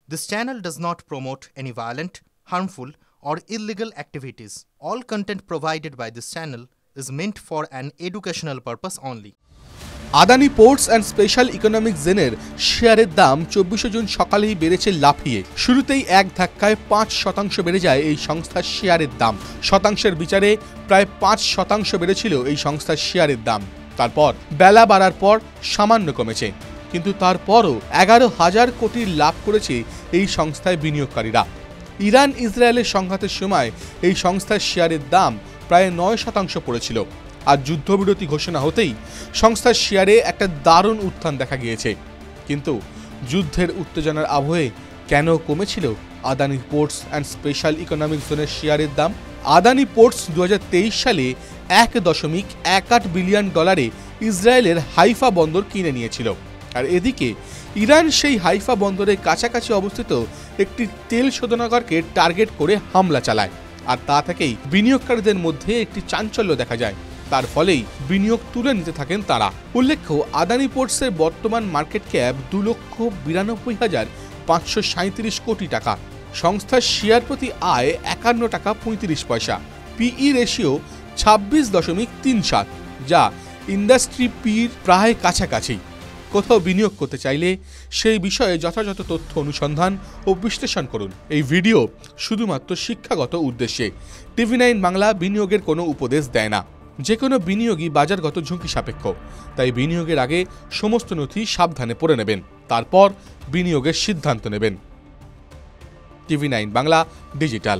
This channel does not promote any violent, harmful, or illegal activities. All content provided by this channel is meant for an educational purpose only. Adani ports and special economic জোনের শেয়ারের দাম 24 June সকালেই বেড়েছে লাফিয়ে। শুরুতেই এক ধাক্কায় 5% বেড়ে যায় এই সংস্থার শেয়ারের দাম। শতাংশের বিচারে প্রায় 5% বেড়েছিল এই সংস্থার শেয়ারের দাম। তারপর বেলা বাড়ার পর সামান্য কমেছে, কিন্তু তারপরও 11,000 কোটির লাভ করেছে এই সংস্থায় বিনিয়োগকারীরা। ইরান ইসরায়েলের সংঘাতের সময় এই সংস্থার শেয়ারের দাম প্রায় 9% পড়েছিল, আর যুদ্ধবিরতি ঘোষণা হতেই সংস্থার শেয়ারে একটা দারুণ উত্থান দেখা গিয়েছে। কিন্তু যুদ্ধের উত্তেজনার আবহে কেন কমেছিল Adani ports and special economic জোনের শেয়ারের দাম? আদানি পোর্টস 2023 সালে $1.18 বিলিয়ন ইসরায়েলের হাইফা বন্দর কিনে নিয়েছিল, আর এদিকে ইরান সেই হাইফা বন্দরের কাছাকাছি অবস্থিত একটি তেল শোধনাগারকে টার্গেট করে হামলা চালায়, আর তা থেকেই বিনিয়োগকারীদের মধ্যে একটি চাঞ্চল্য দেখা যায়। তার ফলেই বিনিয়োগ তুলে নিতে থাকেন তারা। উল্লেখ্য, আদানি পোর্টসের বর্তমান মার্কেট ক্যাপ 2,92,537 কোটি টাকা। সংস্থার শেয়ার প্রতি আয় 51 টাকা 35 পয়সা। পিই রেশিও 26.37, যা ইন্ডাস্ট্রি পির প্রায় কাছাকাছি। কোথাও বিনিয়োগ করতে চাইলে সেই বিষয়ে যথাযথ তথ্য অনুসন্ধান ও বিশ্লেষণ করুন। এই ভিডিও শুধুমাত্র শিক্ষাগত উদ্দেশ্যে। টিভি9 বাংলা বিনিয়োগের কোনো উপদেশ দেয় না। যে কোনো বিনিয়োগই বাজারগত ঝুঁকি সাপেক্ষ, তাই বিনিয়োগের আগে সমস্ত নথি সাবধানে পড়ে নেবেন, তারপর বিনিয়োগের সিদ্ধান্ত নেবেন। টিভি9 বাংলা ডিজিটাল।